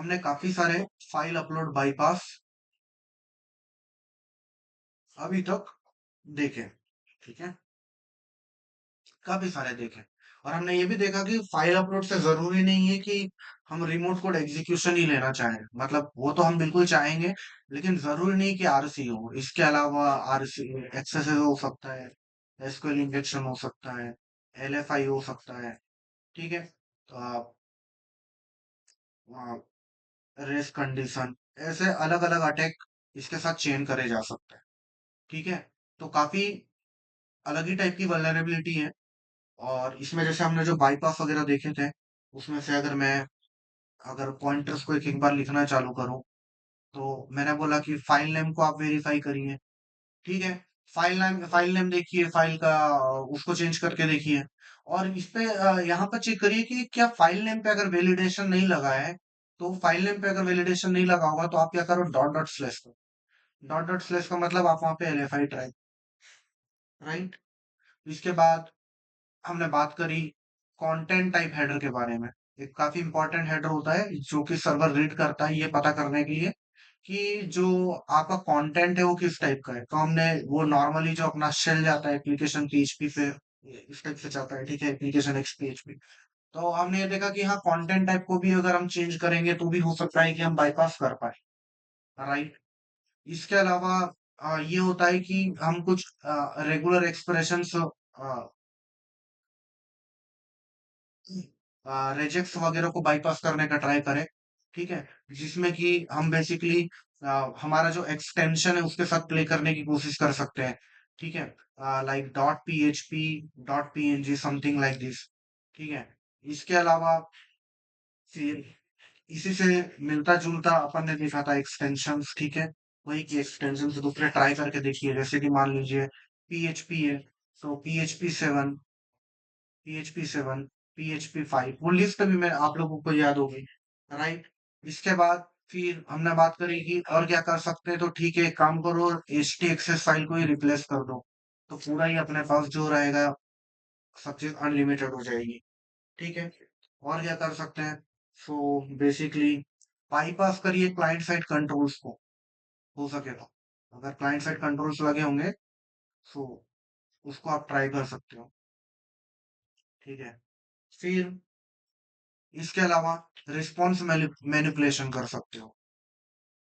हमने काफी सारे फाइल अपलोड बाईपास अभी तक देखे। ठीक है, काफी सारे देखे। और हमने ये भी देखा कि फाइल अपलोड से जरूरी नहीं है कि हम रिमोट कोड एग्जीक्यूशन ही लेना चाहें, मतलब वो तो हम बिल्कुल चाहेंगे, लेकिन जरूरी नहीं कि आरसी हो। इसके अलावा आरसी एक्सेस हो सकता है, एसक्यूएल इंजेक्शन हो सकता है, एलएफआई हो सकता है। ठीक है, तो आप रेस कंडीशन, ऐसे अलग अलग अटैक इसके साथ चेन करे जा सकते हैं। ठीक है, तो काफी अलग ही टाइप की वल्नरेबिलिटी है। और इसमें जैसे हमने जो बाईपास वगैरह देखे थे, उसमें से अगर पॉइंटर्स को एक एक बार लिखना चालू करूं, तो मैंने बोला कि फाइल नेम को आप वेरीफाई करिए। ठीक है, फाइल नेम देखिए, फाइल का उसको चेंज करके देखिए। और इस पे यहाँ पर चेक करिए कि क्या फाइल नेम पे अगर वैलिडेशन नहीं लगा है, तो फाइल नेम पे अगर वैलिडेशन नहीं लगा होगा तो आप क्या करो, डॉट डॉट स्लैश करो। डॉट डॉट स्लैश का मतलब आप वहां पे एलएफआई ट्राई, राइट। इसके बाद हमने बात करी कंटेंट टाइप हेडर के बारे में। एक काफी इंपॉर्टेंट हेडर होता है जो कि सर्वर रीड करता है, ये पता करने के लिए कि जो आपका कंटेंट है वो किस टाइप का है। तो हमने वो नॉर्मली जो अपना शेल जाता है एप्लीकेशन पीएचपी पे, इस टाइप से जाता है। ठीक है, एप्लीकेशन एक्स पीएचपी। तो हमने ये देखा कि हाँ, कंटेंट टाइप को भी अगर हम चेंज करेंगे तो भी हो सकता है कि हम बाईपास कर पाए, राइट। इसके अलावा ये होता है कि हम कुछ रेगुलर एक्सप्रेशंस, रेजेक्स वगैरह को बाईपास करने का ट्राई करें। ठीक है, जिसमें कि हम बेसिकली हमारा जो एक्सटेंशन है उसके साथ प्ले करने की कोशिश कर सकते हैं। ठीक है, like dot P H P, dot P N G, something like this. ठीक है, इसके अलावा फिर इसी से मिलता जुलता अपन ने देखा था एक्सटेंशंस। ठीक है, वही की एक्सटेंशन से दूसरे ट्राई करके देखिए। जैसे कि मान लीजिए पीएचपी है, तो पीएचपी 7, पीएचपी 7, पीएचपी 5, वो लिस्ट भी मैं आप लोगों को याद होगी, राइट। इसके बाद फिर हमने बात करी कि और क्या कर सकते हैं, तो ठीक है, एक काम करो, एच टी एक्सेस फाइल को ही रिप्लेस कर दो, तो पूरा ही अपने पास जो रहेगा सब चीज अनलिमिटेड हो जाएगी। ठीक है, और क्या कर सकते हैं, सो बेसिकली बाईपास करिए क्लाइंट साइड कंट्रोल्स को, हो सके तो। अगर क्लाइंट साइड कंट्रोल्स लगे होंगे, सो उसको आप ट्राई कर सकते हो। ठीक है, फिर इसके अलावा रिस्पॉन्स मैनिपुलेशन कर सकते हो।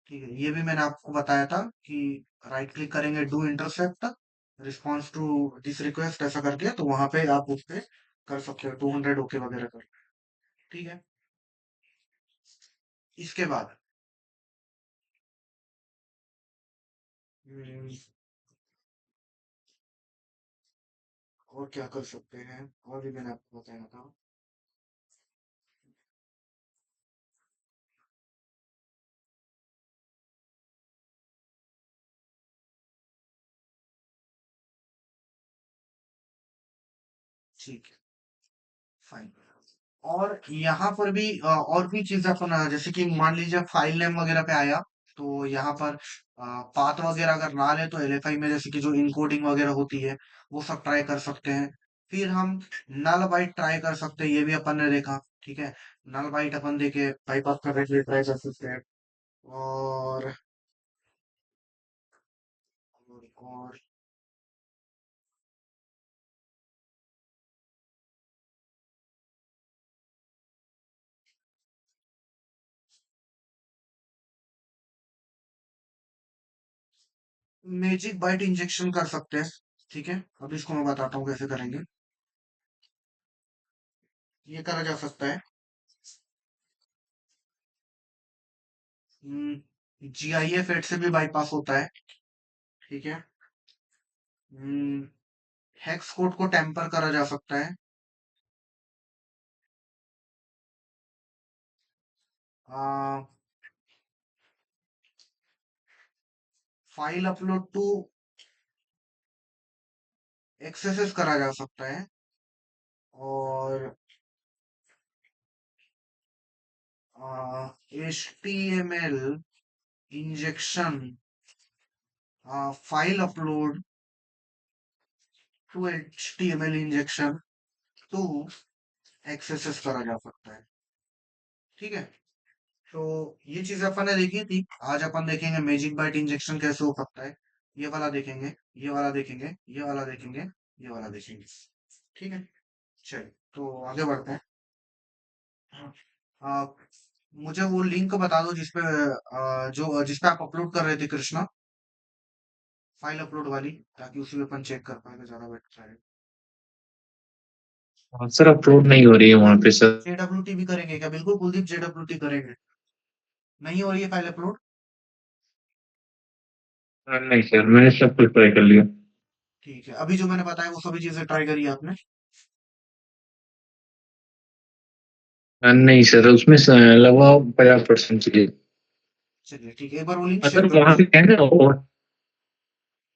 ठीक है, ये भी मैंने आपको बताया था कि राइट क्लिक करेंगे, do intercept response to this request, ऐसा करके तो वहां पे आप उस पे कर सकते हो 200 ओके वगैरह कर। ठीक है, इसके बाद हम्म, और क्या कर सकते हैं, और भी मैंने आपको बताया था। ठीक है, फाइन। और यहाँ पर भी और भी चीजें अपन जैसे कि मान लीजिए फाइल नेम वगैरह पे आया, तो यहाँ पर पाथ वगैरह अगर ना ले तो एलएफआई में जैसे कि जो इनकोडिंग वगैरह होती है वो सब ट्राई कर सकते हैं। फिर हम नल बाइट ट्राई कर सकते हैं, ये भी अपन ने देखा। ठीक है, नल बाइट अपन देखे बाईपास करने के लिए ट्राई कर सकते हैं। और और मैजिक बाइट इंजेक्शन कर सकते हैं। ठीक है, अब इसको मैं बताता हूँ कैसे करेंगे। ये करा जा सकता है, जीआईएफ एट से भी बाईपास होता है। ठीक है, हेक्स कोड को टेम्पर करा जा सकता है। फाइल अपलोड टू एक्सेसेस करा जा सकता है। और H T M L injection, file upload to H T M L injection to accesses करा जा सकता है। ठीक है, तो ये चीज अपन ने देखी थी। आज अपन देखेंगे मैजिक बाइट इंजेक्शन कैसे हो सकता है। ये वाला देखेंगे, ये वाला देखेंगे, ये वाला देखेंगे, ये वाला देखेंगे। ठीक है, चलिए तो आगे बढ़ते हैं। हाँ, आ, मुझे वो लिंक बता दो जिसपे जो जिसपे आप अपलोड कर रहे थे कृष्णा, फाइल अपलोड वाली, ताकि उसी पे अपन चेक कर पाएंगे, ज्यादा बेटर है। हाँ सर, अपलोड नहीं हो रही है वहां पे सर। जेडब्ल्यूटी भी करेंगे क्या? बिल्कुल कुलदीप, जेडब्ल्यूटी करेंगे। नहीं हो रही है फाइल अपलोड? नहीं सर, मैंने सब कुछ ट्राई कर लिया। ठीक है, अभी जो मैंने बताया वो सभी चीजें ट्राई करी आपने? नहीं सर, उसमें लगभग 50% चाहिए। चलिए ठीक है, एक बार वो लिंक शेयर अगर कर वहां पे दीजिए। है ना, और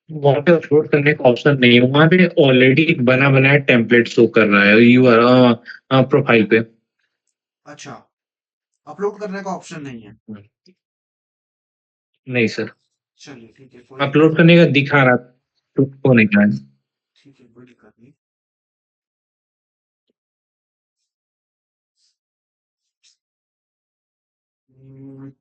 वहां पे अपलोड करने का ऑप्शन नहीं है, वहां पे ऑलरेडी बना बनाया टेम्पलेट शो कर रहा है यूआर प्रोफाइल पे। अच्छा, अपलोड करने का ऑप्शन नहीं है? नहीं सर, चलिए ठीक है, कोई दिक्कत अपलोड नहीं। करने का दिखा रहा, तो नहीं रहा है। ठीक है, कोई दिक्कत नहीं। हम्म,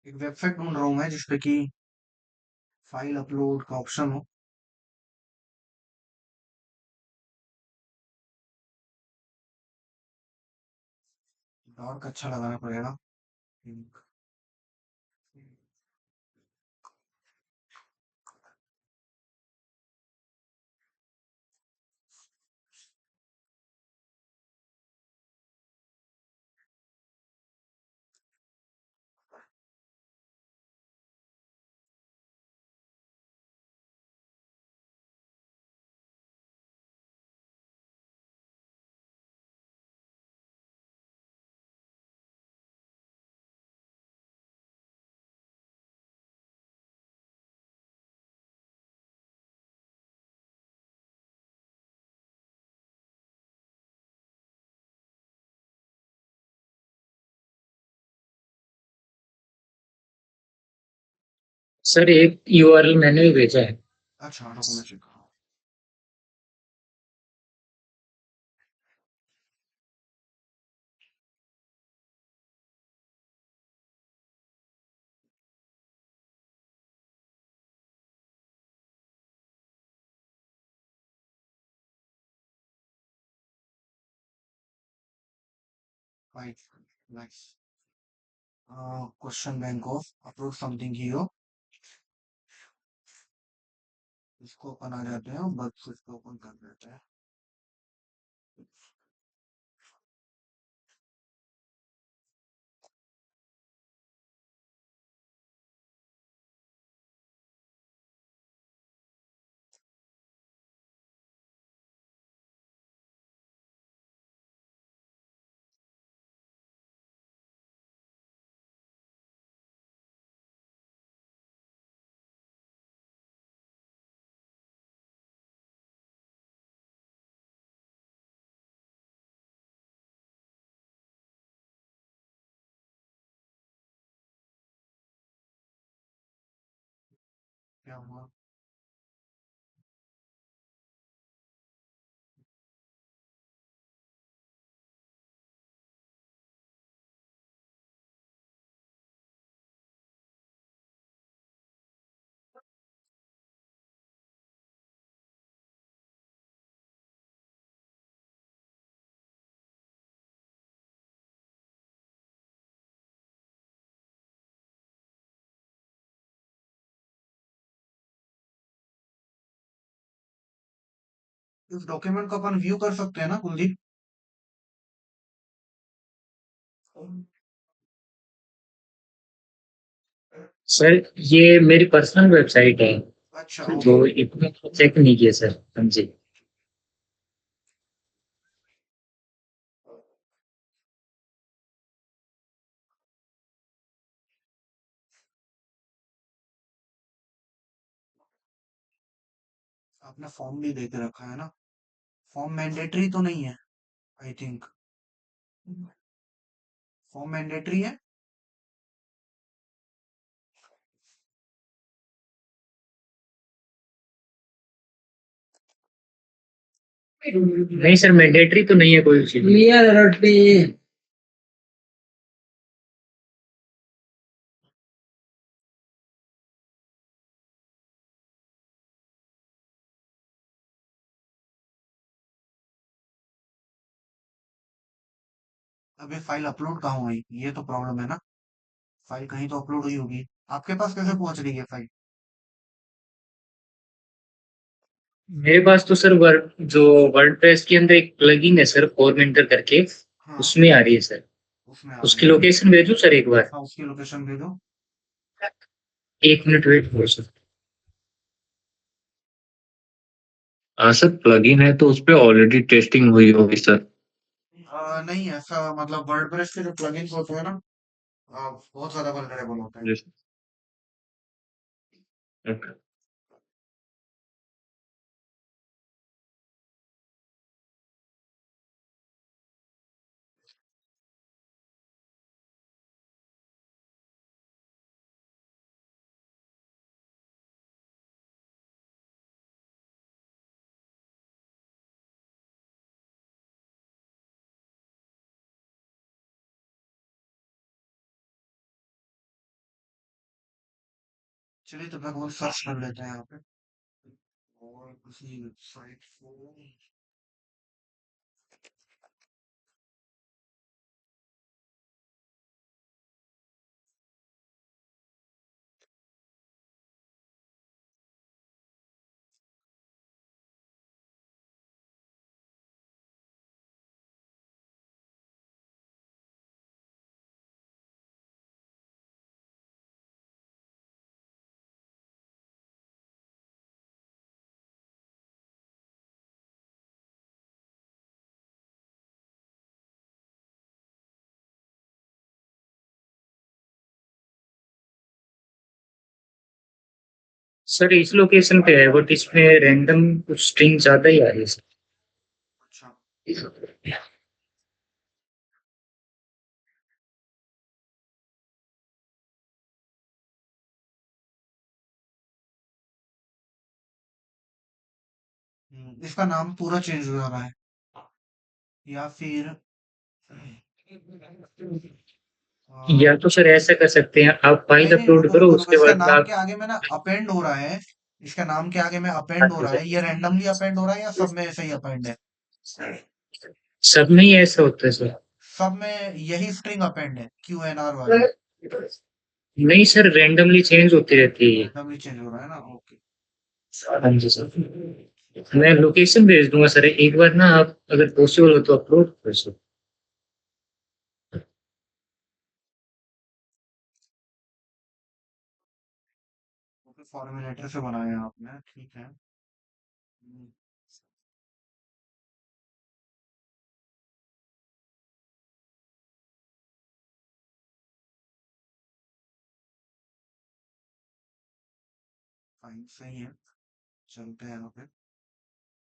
एक वेबसाइट ढूंढ रहा हूँ मैं जिसपे कि फाइल अपलोड का ऑप्शन हो। डॉट का अच्छा लगाना पड़ेगा। सर, एक यूआरएल मैंने भी भेजा है। अच्छा, डॉक्यूमेंट चेक करो। Right, nice. Question bank of upload something ही हो। इसको अपन आ जाते हैं और बग फिट को ओपन कर देते हैं। क्या हुआ? इस डॉक्यूमेंट को अपन व्यू कर सकते हैं ना कुलदीप? सर ये मेरी पर्सनल वेबसाइट है, अच्छा, तो ओके। इतना चेक नहीं किया सर। हाँ जी। आपने फॉर्म भी दे के रखा है ना? फॉर्म मैंडेटरी तो नहीं है? आई थिंक फॉर्म मैंडेटरी है। नहीं सर, मैंडेटरी तो नहीं है कोई चीज। अबे फाइल अपलोड कहाँ हुई? ये तो प्रॉब्लम है ना। फाइल कहीं तो अपलोड हुई होगी। आपके पास कैसे पहुंच रही है फाइल? मेरे पास तो सर वर्डप्रेस के अंदर एक प्लगइन है सर, फॉर्मेंटर करके, हाँ, उसमें आ रही है सर। उसमें आ रही उसकी है। लोकेशन भेजूं सर एक बार? हाँ, उसकी लोकेशन भेजो। 1 मिनट वेट करो सर। हाँ सर, प्लगइन है तो उस पे ऑलरेडी टेस्टिंग हुई होगी सर। नहीं, ऐसा मतलब वर्डप्रेस के जो प्लगइन्स होते हैं ना, बहुत ज्यादा वल्नरेबल होते हैं। जी सर। ओके। चलिए तो मैं बहुत सर्च कर लेते हैं यहाँ पे और किसी वेबसाइट को। सर इस लोकेशन पे है, बट इसमें रैंडम कुछ स्ट्रिंग ज्यादा ही आ रही है अच्छा, सर। इसका नाम पूरा चेंज हो रहा है या फिर या तो सर ऐसा कर सकते हैं, आप नहीं फाइल नहीं, अपलोड रुको करो, रुको रुको, उसके इसका बाद नाम आप। के आगे में ना अपेंड हो रहा है। इसका नाम के आगे में हाँ अपेंड हो जी रहा सर। है, ये रैंडमली अपेंड हो रहा है या सब में ऐसे ही अपेंड है? सब में ही ऐसा होता है सर। सब में यही स्ट्रिंग अपेंड है, QNR वाली। नहीं सर, रैंडमली चेंज होती रहती है। रैंडमली चेंज हो रहा है ना, ओके। हाँ जी सर। मैं लोकेशन भेज दूंगा सर, एक बार ना आप अगर पॉसिबल हो तो अपलोड कर सो। ओके, फॉर्मेटर से बनाया आपने, ठीक है। फाइन, सही है। चलते हैं यहाँ पे।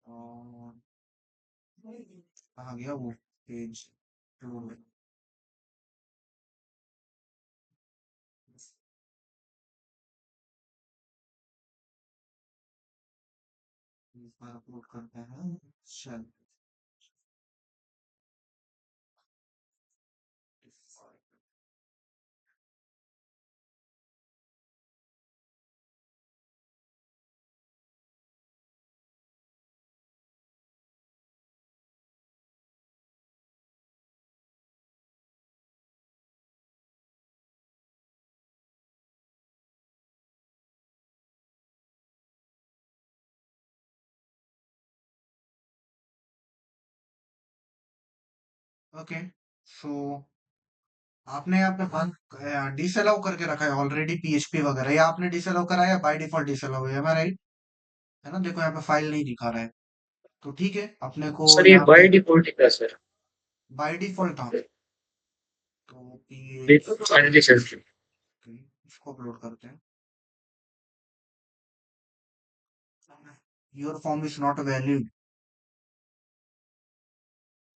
और कहाँ गया वो पेज? इस बार अपलोड करते हैं। चल, ओके, सो आपने यहाँ पे बंद डिसअलाउ करके रखा है ऑलरेडी पीएचपी वगैरह, या आपने डिसअलाउ कराया, बाय डिफॉल्ट डिसअलाउ है, राइट? है ना, देखो यहाँ पे फाइल नहीं दिखा रहा है, तो ठीक है, अपने को सर ये यहाँ बाय पे डिफॉल्ट ही था सर। बाय डिफॉल्ट था। तो देखो तो हाँ जी सर। इसको अपलोड करते हैं। Your form is not valid,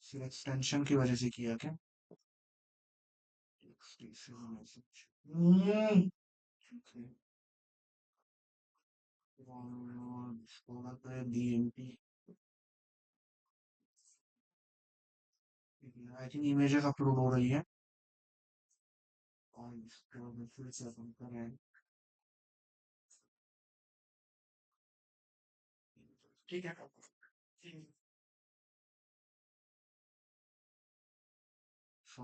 सिर्फ एक्सटेंशन की वजह से किया क्या? हम्म, okay, और इसको करते हैं DMP। I think images upload हो रही है, और इसको फिर से अपन करें। ठीक है, सो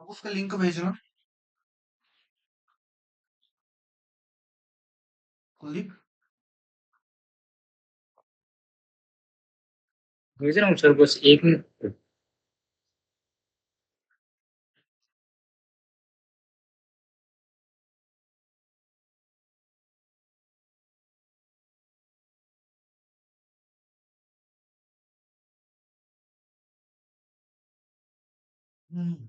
अब उसका लिंक भेजना, कुलदीप। भेज रहा हूँ सर, बस एक मिनट। हम्म,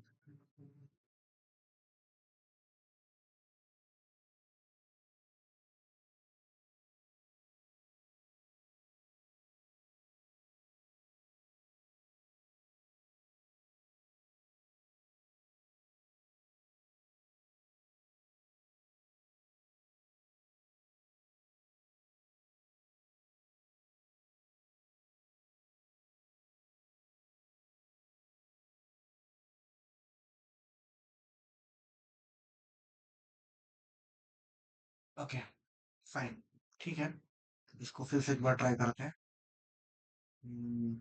ओके, फाइन, ठीक है। इसको फिर से एक बार ट्राई करते हैं। हम्म,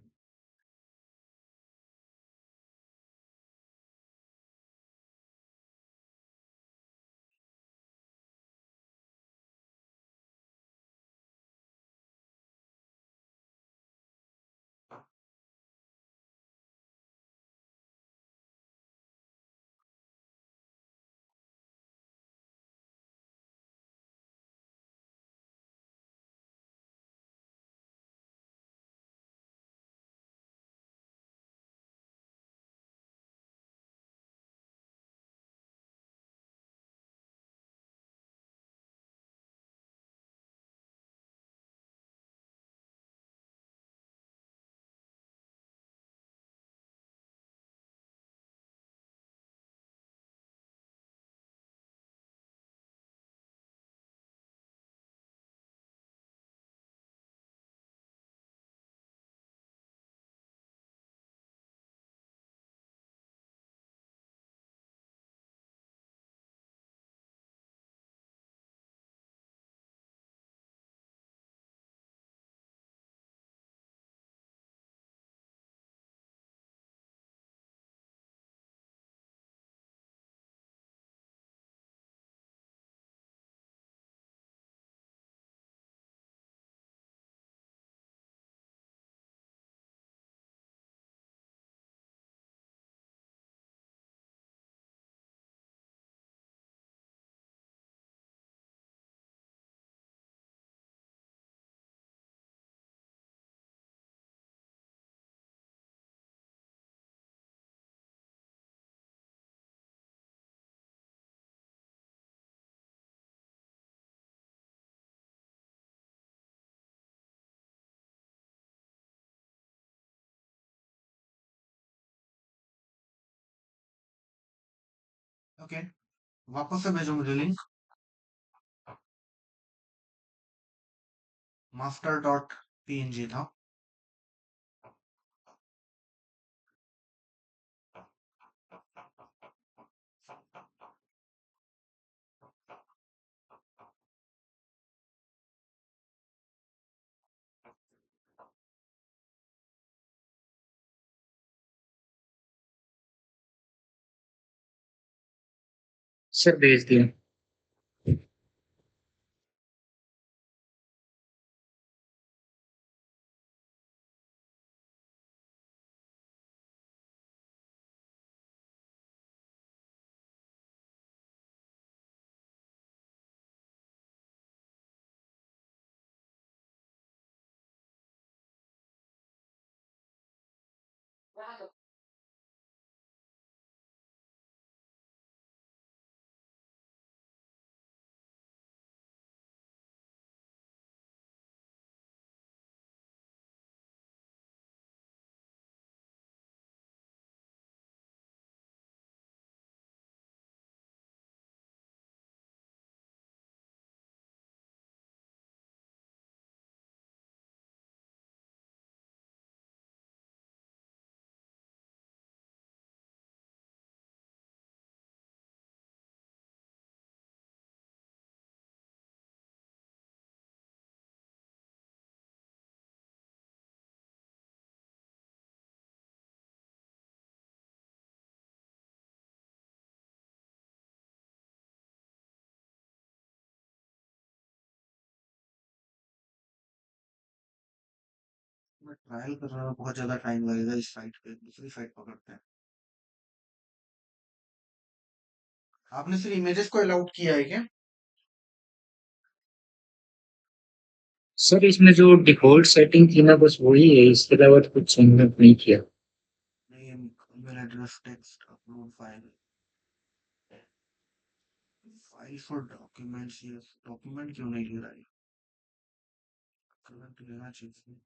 ओके, वापस से भेजो मुझे लिंक। मास्टर डॉट पीएनजी था। सर भेज दिया। मैं ट्रायल कर रहा हूँ, बहुत ज्यादा टाइम लगेगा। इस साइट पे दूसरी साइट पकड़ते हैं। आपने सिर्फ इमेजेस को अलाउड किया है क्या? सर इसमें जो डिफ़ॉल्ट सेटिंग थी ना बस वही है, इसके अलावा तो कुछ चेंजमेंट नहीं किया। Name, email address, text, upload file, file for documents. ये डॉक्यूमेंट क्यों नहीं ले रहा है? डॉक्यूमेंट लेना चाहिए।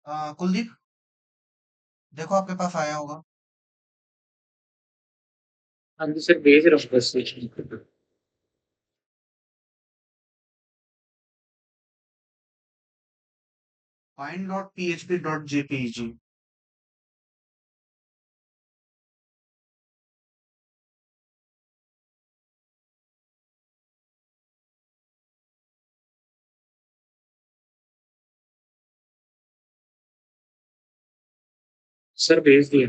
कुलदीप, देखो आपके पास आया होगा। हाँ जी सर, भेज रहा हूँ बस। find.php.jpg। सर भेज दिया।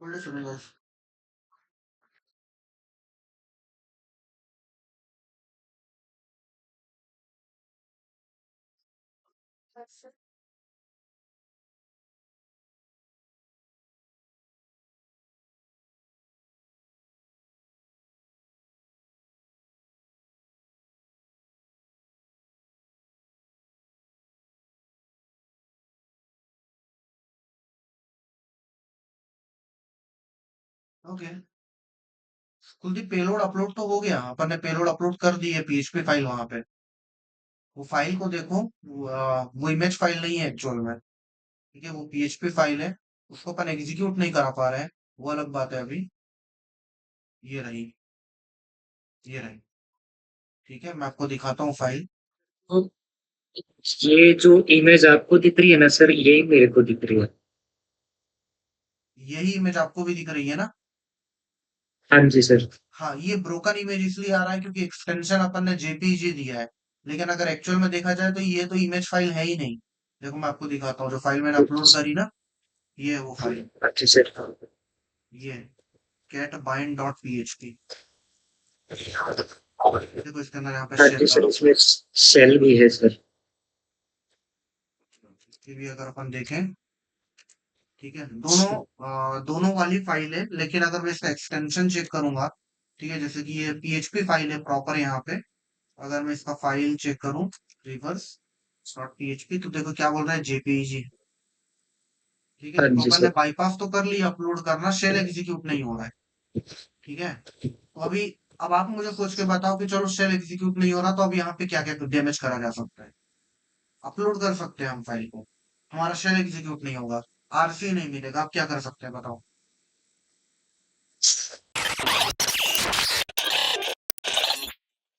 थोड़े सुनो guys। Okay, Kuldeep payload upload तो हो गया, अपन ने पेलोड अपलोड कर दी है पीएचपी फाइल वहां पे। वो फाइल को देखो, वो इमेज फाइल नहीं है एक्चुअल में। ठीक है, वो पीएचपी फाइल है। उसको अपन एग्जीक्यूट नहीं करा पा रहे हैं, वो अलग बात है अभी। ये रही, ये रही। ठीक है, मैं आपको दिखाता हूँ फाइल। तो ये जो इमेज आपको दिख रही है ना सर, यही मेरे को दिख रही है। यही इमेज आपको भी दिख रही है ना? हाँ जी सर। हाँ, ये ब्रोकन इमेज इसलिए आ रहा है क्योंकि एक्सटेंशन अपन ने जेपीईजी दिया है। लेकिन अगर एक्चुअल में देखा जाए तो ये तो इमेज फाइल है ही नहीं। देखो मैं आपको दिखाता हूँ, जो फाइल मैंने अपलोड करी ना, ये है वो फाइल। अच्छा सर। ये cat bind डॉट पीएचपी। देखो इसके अंदर यहाँ पे हाँ शेल जी सर, डाला हुआ इसमें सेल भी है सर। है। इसकी भी अगर अपन देखें, ठीक है, दोनों वाली फाइल है। लेकिन अगर मैं इसका एक्सटेंशन चेक करूंगा, ठीक है, जैसे कि ये पीएचपी फाइल है प्रॉपर यहाँ पे। अगर मैं इसका फाइल चेक करूं, रिवर्स डॉट पीएचपी, तो देखो क्या बोल रहा है, जेपीईजी। ठीक है, हाँ तो जी अपन ने सर। बाईपास तो कर लिया, अपलोड करना, शेल एग्जीक्यूट नहीं हो रहा है। ठीक है, तो अभी, अब आप मुझे सोच के बताओ कि चलो शेल एग्जीक्यूट नहीं हो रहा, तो अब यहाँ पे क्या क्या डैमेज करा जा सकता है? अपलोड कर सकते हैं हम फाइल को, हमारा शेल एग्जीक्यूट नहीं होगा, आरसी नहीं मिलेगा, आप क्या कर सकते हैं बताओ?